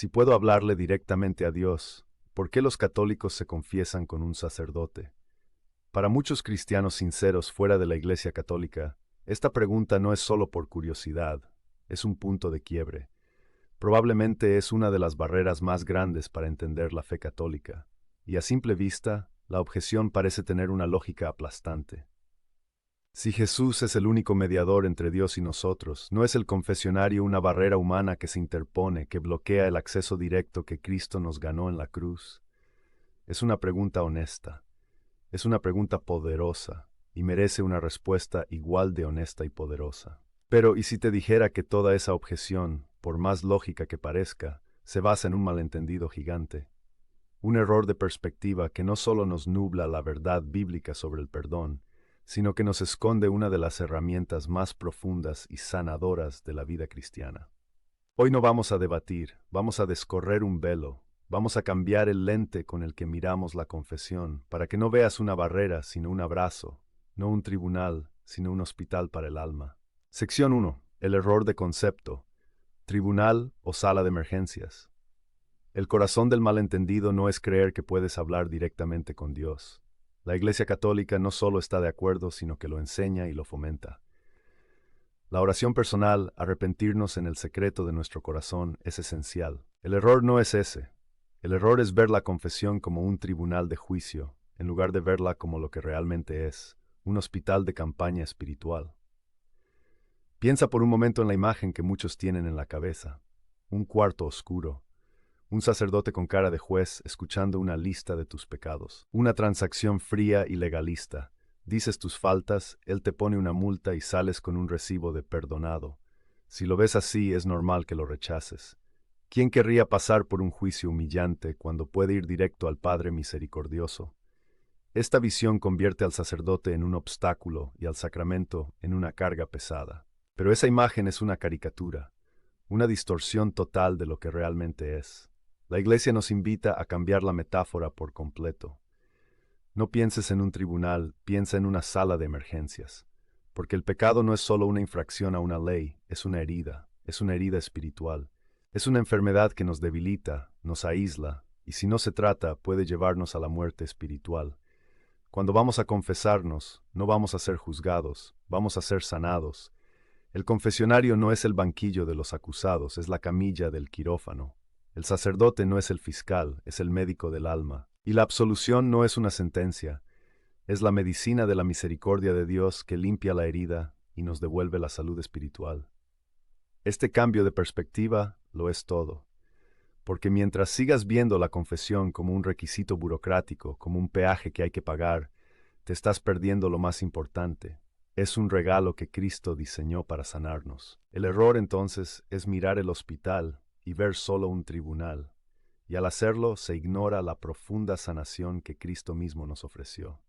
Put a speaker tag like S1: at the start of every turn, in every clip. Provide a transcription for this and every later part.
S1: Si puedo hablarle directamente a Dios, ¿por qué los católicos se confiesan con un sacerdote? Para muchos cristianos sinceros fuera de la Iglesia Católica, esta pregunta no es solo por curiosidad, es un punto de quiebre. Probablemente es una de las barreras más grandes para entender la fe católica, y a simple vista, la objeción parece tener una lógica aplastante. Si Jesús es el único mediador entre Dios y nosotros, ¿no es el confesionario una barrera humana que se interpone, que bloquea el acceso directo que Cristo nos ganó en la cruz? Es una pregunta honesta, es una pregunta poderosa, y merece una respuesta igual de honesta y poderosa. Pero, ¿y si te dijera que toda esa objeción, por más lógica que parezca, se basa en un malentendido gigante? Un error de perspectiva que no solo nos nubla la verdad bíblica sobre el perdón, sino que nos esconde una de las herramientas más profundas y sanadoras de la vida cristiana. Hoy no vamos a debatir, vamos a descorrer un velo, vamos a cambiar el lente con el que miramos la confesión, para que no veas una barrera, sino un abrazo, no un tribunal, sino un hospital para el alma. Sección 1. El error de concepto. Tribunal o sala de emergencias. El corazón del malentendido no es creer que puedes hablar directamente con Dios. La Iglesia Católica no solo está de acuerdo, sino que lo enseña y lo fomenta. La oración personal, arrepentirnos en el secreto de nuestro corazón, es esencial. El error no es ese. El error es ver la confesión como un tribunal de juicio, en lugar de verla como lo que realmente es, un hospital de campaña espiritual. Piensa por un momento en la imagen que muchos tienen en la cabeza. Un cuarto oscuro, un sacerdote con cara de juez escuchando una lista de tus pecados. Una transacción fría y legalista. Dices tus faltas, él te pone una multa y sales con un recibo de perdonado. Si lo ves así, es normal que lo rechaces. ¿Quién querría pasar por un juicio humillante cuando puede ir directo al Padre misericordioso? Esta visión convierte al sacerdote en un obstáculo y al sacramento en una carga pesada. Pero esa imagen es una caricatura, una distorsión total de lo que realmente es. La Iglesia nos invita a cambiar la metáfora por completo. No pienses en un tribunal, piensa en una sala de emergencias. Porque el pecado no es solo una infracción a una ley, es una herida espiritual. Es una enfermedad que nos debilita, nos aísla, y si no se trata, puede llevarnos a la muerte espiritual. Cuando vamos a confesarnos, no vamos a ser juzgados, vamos a ser sanados. El confesionario no es el banquillo de los acusados, es la camilla del quirófano. El sacerdote no es el fiscal, es el médico del alma. Y la absolución no es una sentencia, es la medicina de la misericordia de Dios que limpia la herida y nos devuelve la salud espiritual. Este cambio de perspectiva lo es todo, porque mientras sigas viendo la confesión como un requisito burocrático, como un peaje que hay que pagar, te estás perdiendo lo más importante. Es un regalo que Cristo diseñó para sanarnos. El error entonces es mirar el hospital y ver solo un tribunal, y al hacerlo se ignora la profunda sanación que Cristo mismo nos ofreció.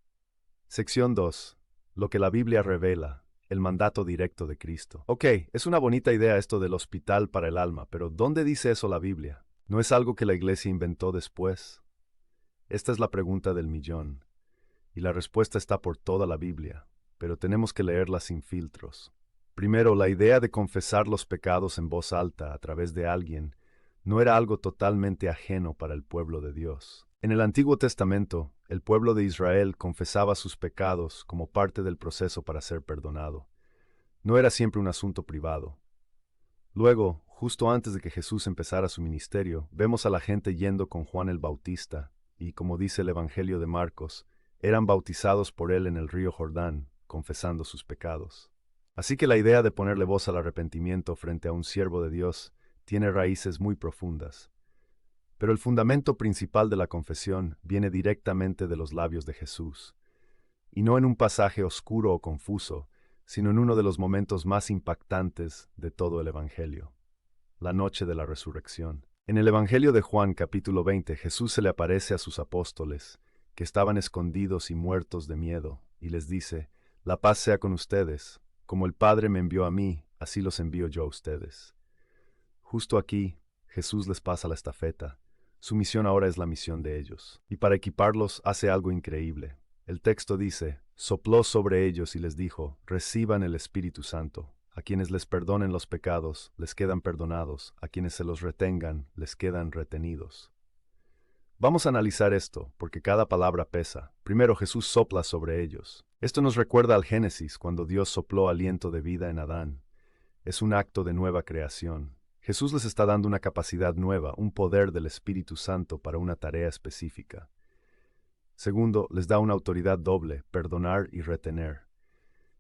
S1: Sección 2. Lo que la Biblia revela, el mandato directo de Cristo. Ok, es una bonita idea esto del hospital para el alma, pero ¿dónde dice eso la Biblia? ¿No es algo que la Iglesia inventó después? Esta es la pregunta del millón, y la respuesta está por toda la Biblia, pero tenemos que leerla sin filtros. Primero, la idea de confesar los pecados en voz alta a través de alguien no era algo totalmente ajeno para el pueblo de Dios. En el Antiguo Testamento, el pueblo de Israel confesaba sus pecados como parte del proceso para ser perdonado. No era siempre un asunto privado. Luego, justo antes de que Jesús empezara su ministerio, vemos a la gente yendo con Juan el Bautista, y como dice el Evangelio de Marcos, eran bautizados por él en el río Jordán, confesando sus pecados. Así que la idea de ponerle voz al arrepentimiento frente a un siervo de Dios tiene raíces muy profundas. Pero el fundamento principal de la confesión viene directamente de los labios de Jesús, y no en un pasaje oscuro o confuso, sino en uno de los momentos más impactantes de todo el Evangelio, la noche de la resurrección. En el Evangelio de Juan capítulo 20, Jesús se le aparece a sus apóstoles, que estaban escondidos y muertos de miedo, y les dice: «La paz sea con ustedes, como el Padre me envió a mí, así los envío yo a ustedes». Justo aquí, Jesús les pasa la estafeta. Su misión ahora es la misión de ellos. Y para equiparlos hace algo increíble. El texto dice: «Sopló sobre ellos y les dijo: reciban el Espíritu Santo. A quienes les perdonen los pecados, les quedan perdonados, a quienes se los retengan, les quedan retenidos. Vamos a analizar esto, porque cada palabra pesa. Primero Jesús sopla sobre ellos. Esto nos recuerda al Génesis, cuando Dios sopló aliento de vida en Adán. Es un acto de nueva creación. Jesús les está dando una capacidad nueva, un poder del Espíritu Santo para una tarea específica. Segundo, les da una autoridad doble, perdonar y retener.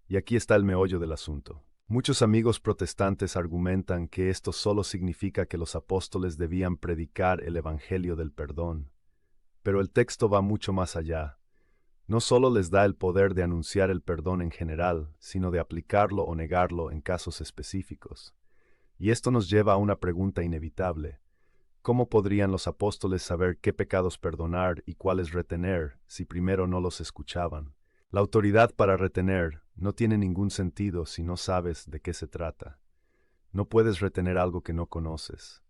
S1: Y aquí está el meollo del asunto. Muchos amigos protestantes argumentan que esto solo significa que los apóstoles debían predicar el evangelio del perdón. Pero el texto va mucho más allá. No solo les da el poder de anunciar el perdón en general, sino de aplicarlo o negarlo en casos específicos. Y esto nos lleva a una pregunta inevitable. ¿Cómo podrían los apóstoles saber qué pecados perdonar y cuáles retener si primero no los escuchaban? La autoridad para retener no tiene ningún sentido si no sabes de qué se trata. No puedes retener algo que no conoces.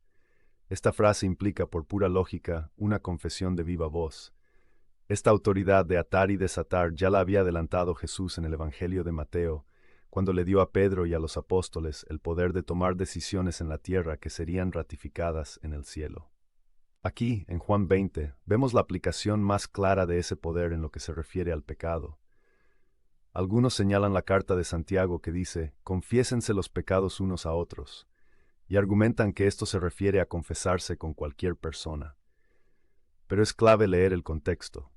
S1: Esta frase implica, por pura lógica, una confesión de viva voz. Esta autoridad de atar y desatar ya la había adelantado Jesús en el Evangelio de Mateo, cuando le dio a Pedro y a los apóstoles el poder de tomar decisiones en la tierra que serían ratificadas en el cielo. Aquí, en Juan 20, vemos la aplicación más clara de ese poder en lo que se refiere al pecado. Algunos señalan la carta de Santiago que dice, confiésense los pecados unos a otros, y argumentan que esto se refiere a confesarse con cualquier persona. Pero es clave leer el contexto.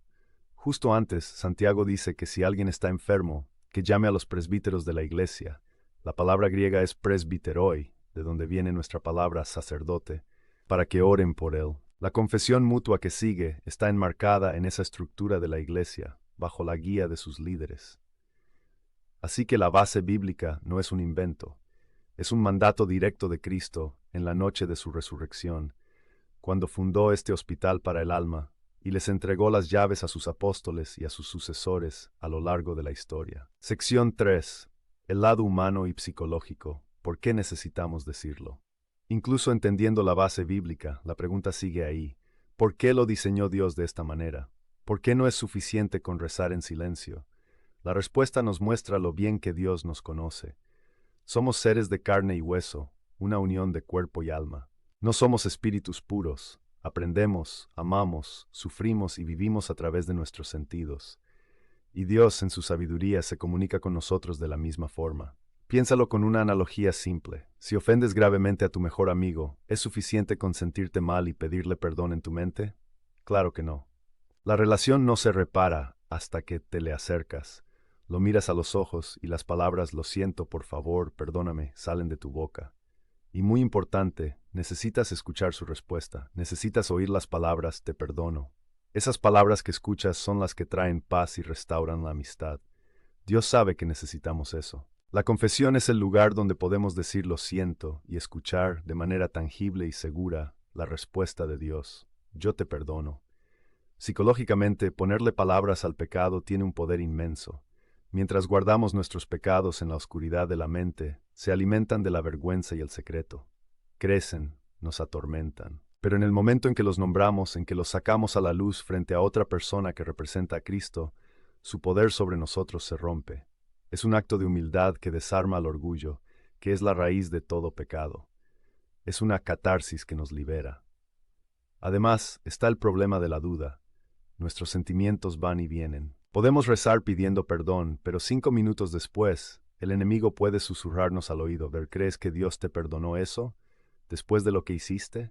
S1: Justo antes, Santiago dice que si alguien está enfermo, que llame a los presbíteros de la iglesia. La palabra griega es presbiteroi, de donde viene nuestra palabra sacerdote, para que oren por él. La confesión mutua que sigue está enmarcada en esa estructura de la iglesia, bajo la guía de sus líderes. Así que la base bíblica no es un invento, es un mandato directo de Cristo en la noche de su resurrección, cuando fundó este hospital para el alma y les entregó las llaves a sus apóstoles y a sus sucesores a lo largo de la historia. Sección 3. El lado humano y psicológico. ¿Por qué necesitamos decirlo? Incluso entendiendo la base bíblica, la pregunta sigue ahí. ¿Por qué lo diseñó Dios de esta manera? ¿Por qué no es suficiente con rezar en silencio? La respuesta nos muestra lo bien que Dios nos conoce. Somos seres de carne y hueso, una unión de cuerpo y alma. No somos espíritus puros. Aprendemos, amamos, sufrimos y vivimos a través de nuestros sentidos. Y Dios, en su sabiduría, se comunica con nosotros de la misma forma. Piénsalo con una analogía simple. Si ofendes gravemente a tu mejor amigo, ¿es suficiente con sentirte mal y pedirle perdón en tu mente? Claro que no. La relación no se repara hasta que te le acercas. Lo miras a los ojos y las palabras lo siento, por favor, perdóname, salen de tu boca. Y muy importante, necesitas escuchar su respuesta, necesitas oír las palabras te perdono. Esas palabras que escuchas son las que traen paz y restauran la amistad. Dios sabe que necesitamos eso. La confesión es el lugar donde podemos decir lo siento y escuchar de manera tangible y segura la respuesta de Dios. Yo te perdono. Psicológicamente, ponerle palabras al pecado tiene un poder inmenso. Mientras guardamos nuestros pecados en la oscuridad de la mente, se alimentan de la vergüenza y el secreto. Crecen, nos atormentan. Pero en el momento en que los nombramos, en que los sacamos a la luz frente a otra persona que representa a Cristo, su poder sobre nosotros se rompe. Es un acto de humildad que desarma al orgullo, que es la raíz de todo pecado. Es una catarsis que nos libera. Además, está el problema de la duda. Nuestros sentimientos van y vienen. Podemos rezar pidiendo perdón, pero 5 minutos después, el enemigo puede susurrarnos al oído, ¿crees que Dios te perdonó eso? ¿Después de lo que hiciste?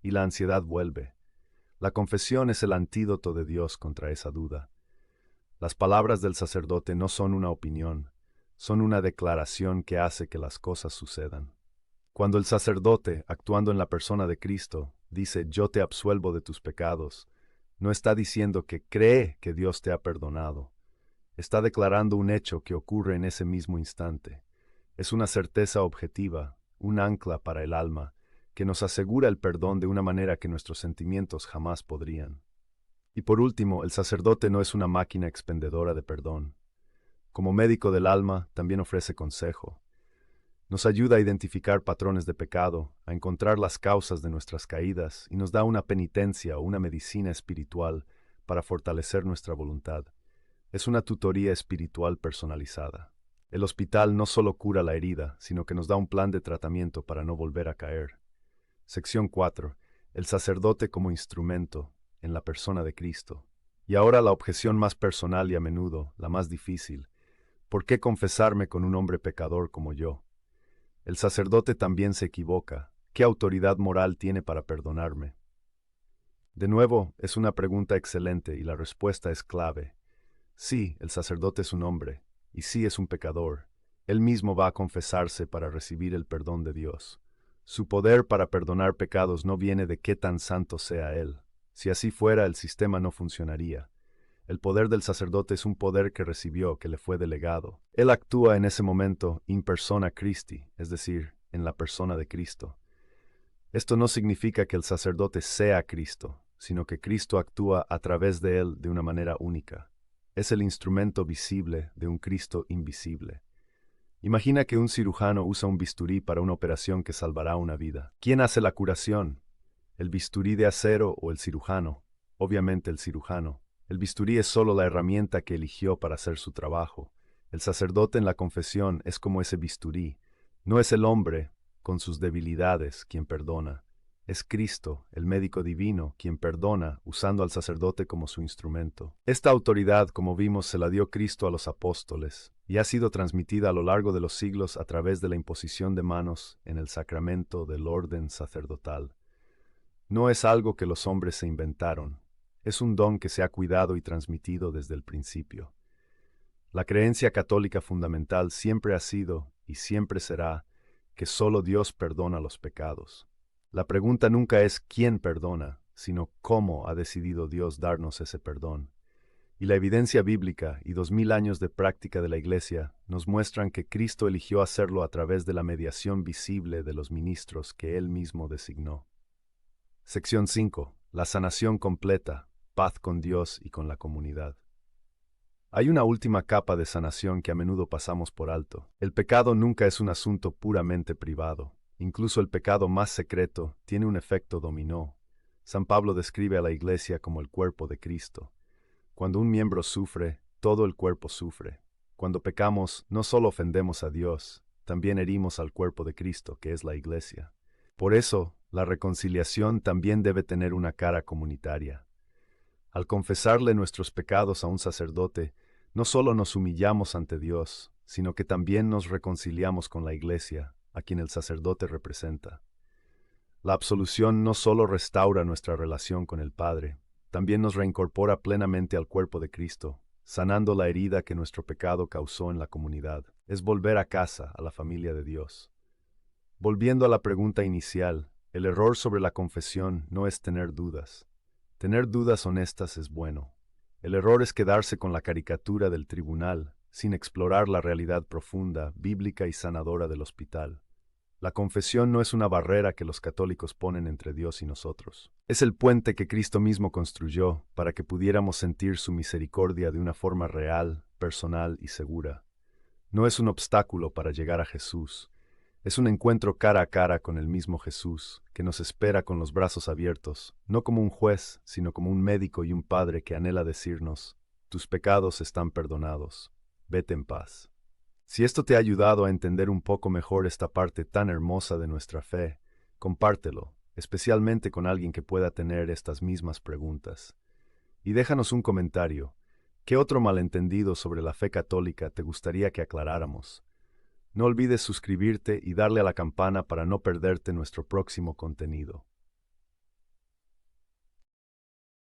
S1: Y la ansiedad vuelve. La confesión es el antídoto de Dios contra esa duda. Las palabras del sacerdote no son una opinión, son una declaración que hace que las cosas sucedan. Cuando el sacerdote, actuando en la persona de Cristo, dice, yo te absuelvo de tus pecados, no está diciendo que cree que Dios te ha perdonado. Está declarando un hecho que ocurre en ese mismo instante. Es una certeza objetiva, un ancla para el alma, que nos asegura el perdón de una manera que nuestros sentimientos jamás podrían. Y por último, el sacerdote no es una máquina expendedora de perdón. Como médico del alma, también ofrece consejo. Nos ayuda a identificar patrones de pecado, a encontrar las causas de nuestras caídas y nos da una penitencia o una medicina espiritual para fortalecer nuestra voluntad. Es una tutoría espiritual personalizada. El hospital no solo cura la herida, sino que nos da un plan de tratamiento para no volver a caer. Sección 4. El sacerdote como instrumento, en la persona de Cristo. Y ahora la objeción más personal y a menudo, la más difícil. ¿Por qué confesarme con un hombre pecador como yo? El sacerdote también se equivoca. ¿Qué autoridad moral tiene para perdonarme? De nuevo, es una pregunta excelente y la respuesta es clave. Sí, el sacerdote es un hombre, y sí es un pecador. Él mismo va a confesarse para recibir el perdón de Dios. Su poder para perdonar pecados no viene de qué tan santo sea él. Si así fuera, el sistema no funcionaría. El poder del sacerdote es un poder que recibió, que le fue delegado. Él actúa en ese momento in persona Christi, es decir, en la persona de Cristo. Esto no significa que el sacerdote sea Cristo, sino que Cristo actúa a través de él de una manera única. Es el instrumento visible de un Cristo invisible. Imagina que un cirujano usa un bisturí para una operación que salvará una vida. ¿Quién hace la curación? ¿El bisturí de acero o el cirujano? Obviamente el cirujano. El bisturí es solo la herramienta que eligió para hacer su trabajo. El sacerdote en la confesión es como ese bisturí. No es el hombre, con sus debilidades, quien perdona. Es Cristo, el médico divino, quien perdona, usando al sacerdote como su instrumento. Esta autoridad, como vimos, se la dio Cristo a los apóstoles, y ha sido transmitida a lo largo de los siglos a través de la imposición de manos en el sacramento del orden sacerdotal. No es algo que los hombres se inventaron, es un don que se ha cuidado y transmitido desde el principio. La creencia católica fundamental siempre ha sido, y siempre será, que solo Dios perdona los pecados. La pregunta nunca es quién perdona, sino cómo ha decidido Dios darnos ese perdón. Y la evidencia bíblica y 2000 años de práctica de la Iglesia nos muestran que Cristo eligió hacerlo a través de la mediación visible de los ministros que Él mismo designó. Sección 5. La sanación completa, paz con Dios y con la comunidad. Hay una última capa de sanación que a menudo pasamos por alto. El pecado nunca es un asunto puramente privado. Incluso el pecado más secreto tiene un efecto dominó. San Pablo describe a la Iglesia como el cuerpo de Cristo. Cuando un miembro sufre, todo el cuerpo sufre. Cuando pecamos, no solo ofendemos a Dios, también herimos al cuerpo de Cristo, que es la Iglesia. Por eso, la reconciliación también debe tener una cara comunitaria. Al confesarle nuestros pecados a un sacerdote, no solo nos humillamos ante Dios, sino que también nos reconciliamos con la Iglesia, a quien el sacerdote representa. La absolución no solo restaura nuestra relación con el Padre, también nos reincorpora plenamente al cuerpo de Cristo, sanando la herida que nuestro pecado causó en la comunidad. Es volver a casa, a la familia de Dios. Volviendo a la pregunta inicial, el error sobre la confesión no es tener dudas. Tener dudas honestas es bueno. El error es quedarse con la caricatura del tribunal, sin explorar la realidad profunda, bíblica y sanadora del hospital. La confesión no es una barrera que los católicos ponen entre Dios y nosotros. Es el puente que Cristo mismo construyó para que pudiéramos sentir su misericordia de una forma real, personal y segura. No es un obstáculo para llegar a Jesús. Es un encuentro cara a cara con el mismo Jesús, que nos espera con los brazos abiertos, no como un juez, sino como un médico y un padre que anhela decirnos: tus pecados están perdonados, vete en paz. Si esto te ha ayudado a entender un poco mejor esta parte tan hermosa de nuestra fe, compártelo, especialmente con alguien que pueda tener estas mismas preguntas. Y déjanos un comentario. ¿Qué otro malentendido sobre la fe católica te gustaría que aclaráramos? No olvides suscribirte y darle a la campana para no perderte nuestro próximo contenido.